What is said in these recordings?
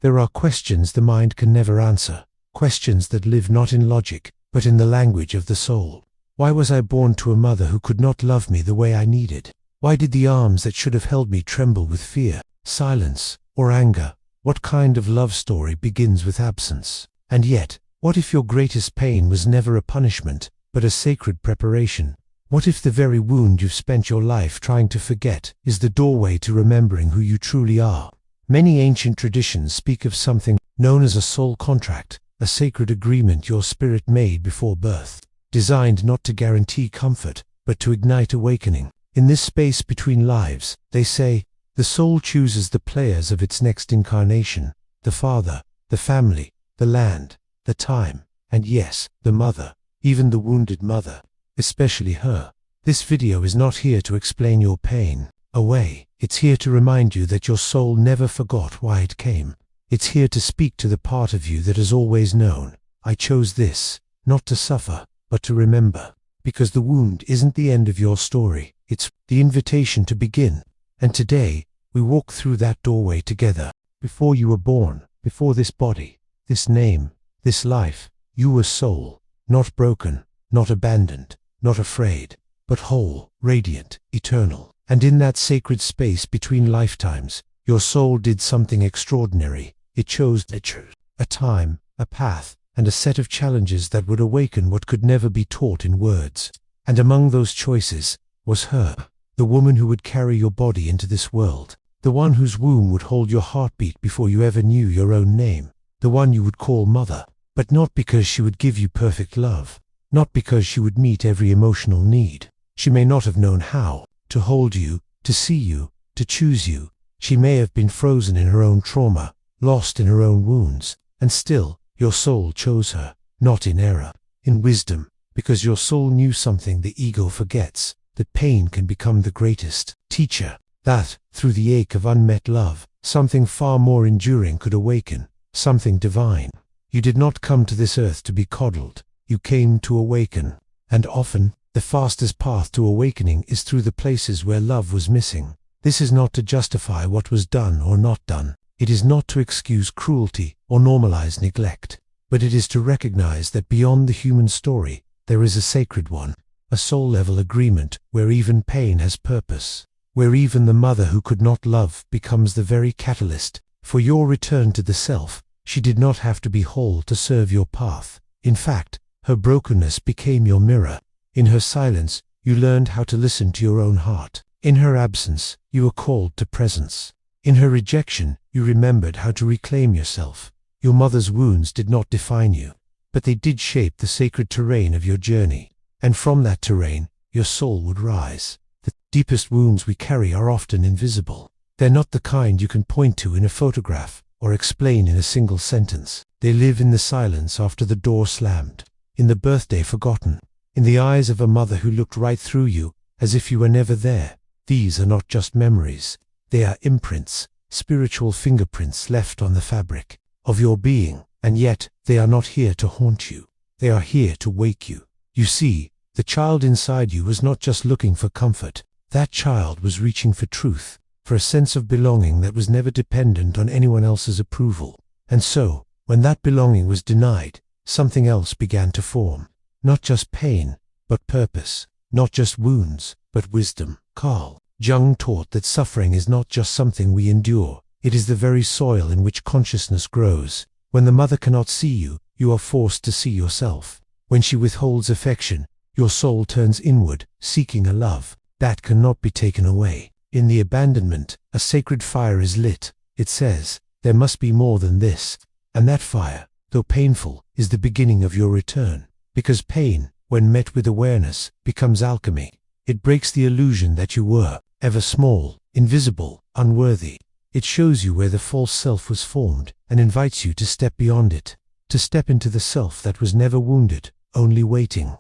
There are questions the mind can never answer, questions that live not in logic, but in the language of the soul. Why was I born to a mother who could not love me the way I needed? Why did the arms that should have held me tremble with fear, silence, or anger? What kind of love story begins with absence? And yet, what if your greatest pain was never a punishment, but a sacred preparation? What if the very wound you've spent your life trying to forget is the doorway to remembering who you truly are? Many ancient traditions speak of something known as a soul contract, a sacred agreement your spirit made before birth, designed not to guarantee comfort, but to ignite awakening. In this space between lives, they say, the soul chooses the players of its next incarnation, the father, the family, the land, the time, and yes, the mother, even the wounded mother, especially her. This video is not here to explain your pain away. It's here to remind you that your soul never forgot why it came. It's here to speak to the part of you that has always known, I chose this, not to suffer, but to remember. Because the wound isn't the end of your story, it's the invitation to begin. And today, we walk through that doorway together. Before you were born, before this body, this name, this life, you were soul, not broken, not abandoned, not afraid, but whole, radiant, eternal. And in that sacred space between lifetimes, your soul did something extraordinary. It chose a time, a path, and a set of challenges that would awaken what could never be taught in words. And among those choices was her, the woman who would carry your body into this world, the one whose womb would hold your heartbeat before you ever knew your own name, the one you would call mother, but not because she would give you perfect love, not because she would meet every emotional need. She may not have known how to hold you, to see you, to choose you. She may have been frozen in her own trauma, lost in her own wounds, and still, your soul chose her, not in error, in wisdom, because your soul knew something the ego forgets, that pain can become the greatest teacher, that, through the ache of unmet love, something far more enduring could awaken, something divine. You did not come to this earth to be coddled, you came to awaken, and often, the fastest path to awakening is through the places where love was missing. This is not to justify what was done or not done. It is not to excuse cruelty or normalize neglect, but it is to recognize that beyond the human story, there is a sacred one, a soul-level agreement where even pain has purpose, where even the mother who could not love becomes the very catalyst for your return to the self. She did not have to be whole to serve your path. In fact, her brokenness became your mirror. In her silence, you learned how to listen to your own heart. In her absence, you were called to presence. In her rejection, you remembered how to reclaim yourself. Your mother's wounds did not define you, but they did shape the sacred terrain of your journey. And from that terrain, your soul would rise. The deepest wounds we carry are often invisible. They're not the kind you can point to in a photograph or explain in a single sentence. They live in the silence after the door slammed, in the birthday forgotten, in the eyes of a mother who looked right through you as if you were never there. These are not just memories. They are imprints, spiritual fingerprints left on the fabric of your being, and yet they are not here to haunt you. They are here to wake you. You see, the child inside you was not just looking for comfort. That child was reaching for truth, for a sense of belonging that was never dependent on anyone else's approval. And so, when that belonging was denied, something else began to form. Not just pain, but purpose. Not just wounds, but wisdom. Carl Jung taught that suffering is not just something we endure, it is the very soil in which consciousness grows. When the mother cannot see you, you are forced to see yourself. When she withholds affection, your soul turns inward, seeking a love that cannot be taken away. In the abandonment, a sacred fire is lit. It says, there must be more than this. And that fire, though painful, is the beginning of your return. Because pain, when met with awareness, becomes alchemy. It breaks the illusion that you were ever small, invisible, unworthy. It shows you where the false self was formed and invites you to step beyond it, to step into the self that was never wounded, only waiting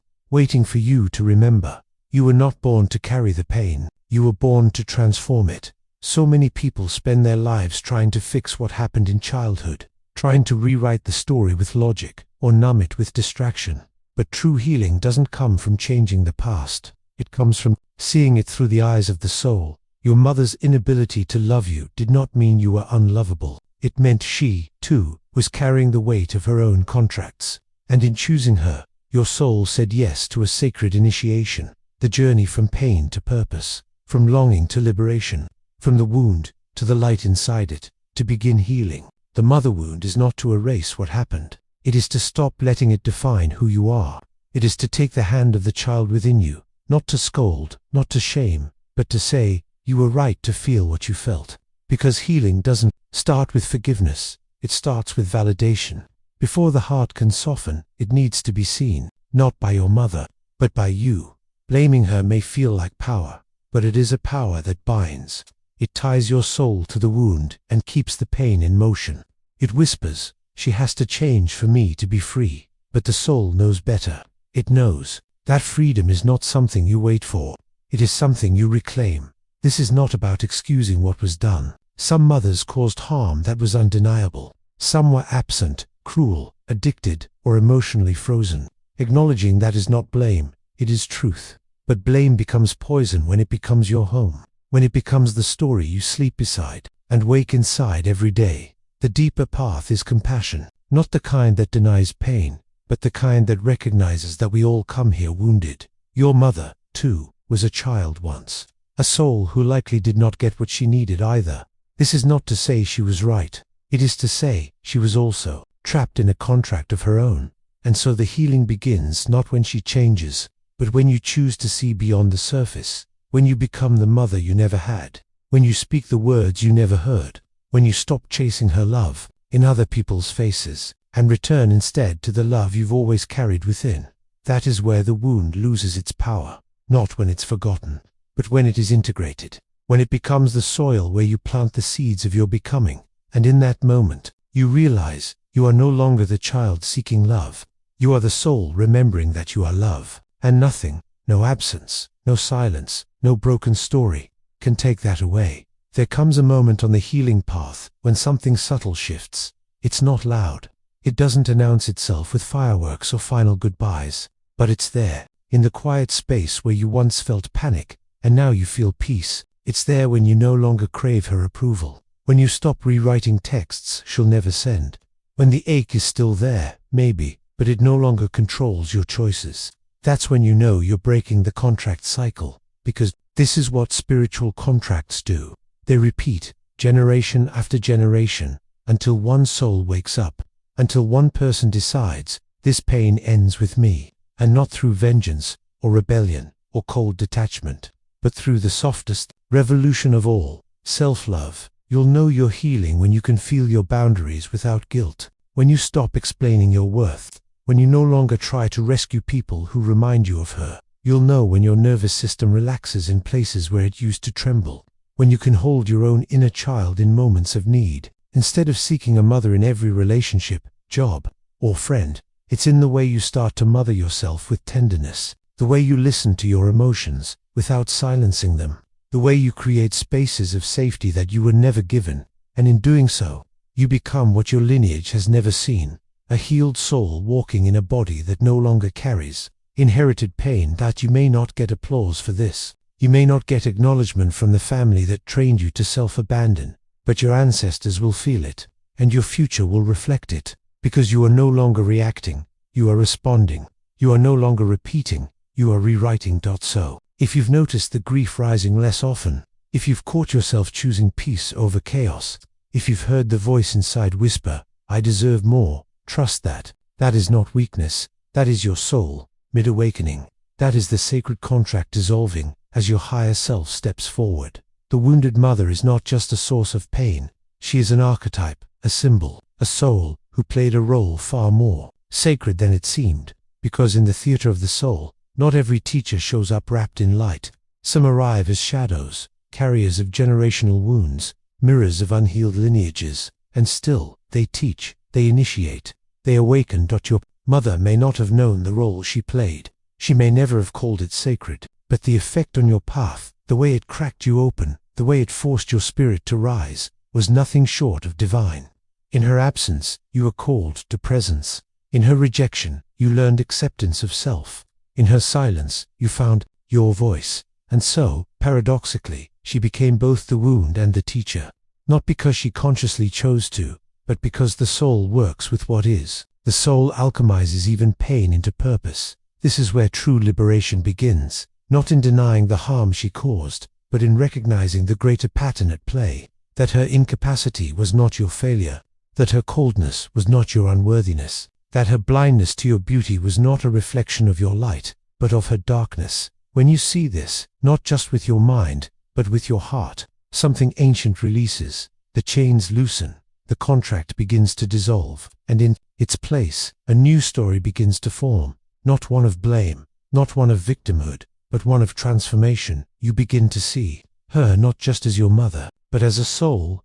for you to remember. You were not born to carry the pain, you were born to transform it. So many people spend their lives trying to fix what happened in childhood, trying to rewrite the story with logic or numb it with distraction. But true healing doesn't come from changing the past. It comes from seeing it through the eyes of the soul. Your mother's inability to love you did not mean you were unlovable. It meant she, too, was carrying the weight of her own contracts. And in choosing her, your soul said yes to a sacred initiation, the journey from pain to purpose, from longing to liberation, from the wound to the light inside it, to begin healing. The mother wound is not to erase what happened. It is to stop letting it define who you are. It is to take the hand of the child within you, not to scold, not to shame, but to say, you were right to feel what you felt. Because healing doesn't start with forgiveness, it starts with validation. Before the heart can soften, it needs to be seen, not by your mother, but by you. Blaming her may feel like power, but it is a power that binds. It ties your soul to the wound and keeps the pain in motion. It whispers, she has to change for me to be free. But the soul knows better. It knows that freedom is not something you wait for. It is something you reclaim. This is not about excusing what was done. Some mothers caused harm that was undeniable. Some were absent, cruel, addicted, or emotionally frozen. Acknowledging that is not blame, it is truth. But blame becomes poison when it becomes your home, when it becomes the story you sleep beside and wake inside every day. The deeper path is compassion, not the kind that denies pain, but the kind that recognizes that we all come here wounded. Your mother, too, was a child once, a soul who likely did not get what she needed either. This is not to say she was right. It is to say she was also trapped in a contract of her own. And so the healing begins not when she changes, but when you choose to see beyond the surface, when you become the mother you never had, when you speak the words you never heard, when you stop chasing her love in other people's faces and return instead to the love you've always carried within. That is where the wound loses its power, not when it's forgotten, but when it is integrated, when it becomes the soil where you plant the seeds of your becoming. And in that moment, you realize you are no longer the child seeking love. You are the soul remembering that you are love, and nothing, no absence, no silence, no broken story, can take that away. There comes a moment on the healing path when something subtle shifts. It's not loud. It doesn't announce itself with fireworks or final goodbyes, but it's there, in the quiet space where you once felt panic, and now you feel peace. It's there when you no longer crave her approval, when you stop rewriting texts she'll never send, when the ache is still there, maybe, but it no longer controls your choices. That's when you know you're breaking the contract cycle, because this is what spiritual contracts do. They repeat, generation after generation, until one soul wakes up, until one person decides, this pain ends with me, and not through vengeance, or rebellion, or cold detachment, but through the softest revolution of all, self-love. You'll know you're healing when you can feel your boundaries without guilt, when you stop explaining your worth, when you no longer try to rescue people who remind you of her. You'll know when your nervous system relaxes in places where it used to tremble, when you can hold your own inner child in moments of need. Instead of seeking a mother in every relationship, job, or friend, it's in the way you start to mother yourself with tenderness, the way you listen to your emotions without silencing them, the way you create spaces of safety that you were never given, and in doing so, you become what your lineage has never seen, a healed soul walking in a body that no longer carries inherited pain. That you may not get applause for this, you may not get acknowledgement from the family that trained you to self-abandon, but your ancestors will feel it, and your future will reflect it, because you are no longer reacting, you are responding. You are no longer repeating, you are rewriting. So, if you've noticed the grief rising less often, if you've caught yourself choosing peace over chaos, if you've heard the voice inside whisper, I deserve more, trust that. That is not weakness, that is your soul, mid-awakening. That is the sacred contract dissolving as your higher self steps forward. The wounded mother is not just a source of pain, she is an archetype, a symbol, a soul who played a role far more sacred than it seemed, because in the theater of the soul, not every teacher shows up wrapped in light. Some arrive as shadows, carriers of generational wounds, mirrors of unhealed lineages, and still, they teach, they initiate, they awaken. Your mother may not have known the role she played, she may never have called it sacred, but the effect on your path, the way it cracked you open, the way it forced your spirit to rise, was nothing short of divine. In her absence, you were called to presence. In her rejection, you learned acceptance of self. In her silence, you found your voice. And so, paradoxically, she became both the wound and the teacher. not because she consciously chose to, but because the soul works with what is. The soul alchemizes even pain into purpose. This is where true liberation begins, not in denying the harm she caused, but in recognizing the greater pattern at play, that her incapacity was not your failure, that her coldness was not your unworthiness, that her blindness to your beauty was not a reflection of your light, but of her darkness. When you see this, not just with your mind, but with your heart, something ancient releases, the chains loosen, the contract begins to dissolve, and in its place, a new story begins to form, not one of blame, not one of victimhood, but one of transformation. You begin to see her not just as your mother, but as a soul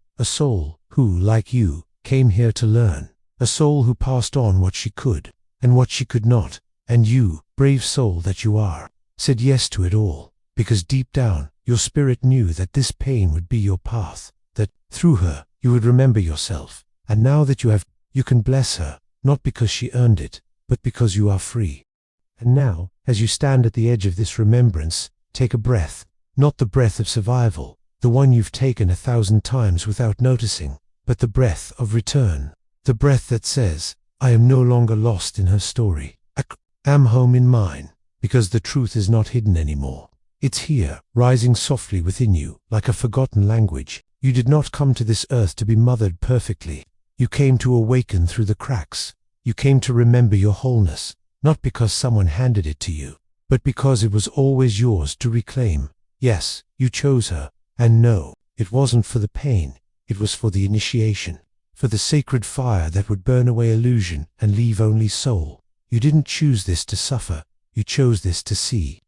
who, like you, came here to learn, a soul who passed on what she could, and what she could not, and you, brave soul that you are, said yes to it all, because deep down, your spirit knew that this pain would be your path, that, through her, you would remember yourself, and now that you have, you can bless her, not because she earned it, but because you are free. And now, as you stand at the edge of this remembrance, take a breath, not the breath of survival, the one you've taken 1,000 times without noticing, but the breath of return, the breath that says, I am no longer lost in her story. I am home in mine, because the truth is not hidden anymore. It's here, rising softly within you, like a forgotten language. You did not come to this earth to be mothered perfectly. You came to awaken through the cracks. You came to remember your wholeness, not because someone handed it to you, but because it was always yours to reclaim. Yes, you chose her, and no, it wasn't for the pain, it was for the initiation, for the sacred fire that would burn away illusion and leave only soul. You didn't choose this to suffer, you chose this to see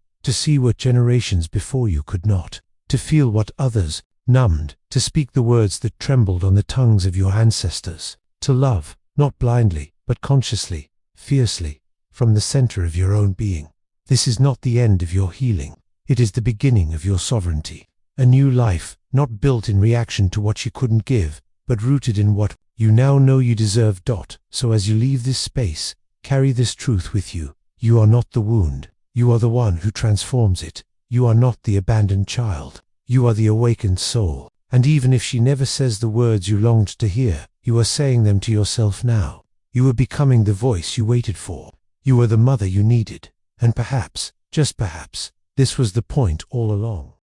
what generations before you could not, to feel what others numbed, to speak the words that trembled on the tongues of your ancestors, to love, not blindly, but consciously, fiercely, from the center of your own being. This is not the end of your healing, it is the beginning of your sovereignty. A new life, not built in reaction to what you couldn't give, but rooted in what you now know you deserve. So as you leave this space, carry this truth with you. You are not the wound, you are the one who transforms it. You are not the abandoned child, you are the awakened soul. And even if she never says the words you longed to hear, you are saying them to yourself now. You are becoming the voice you waited for. You are the mother you needed. And perhaps, just perhaps, this was the point all along.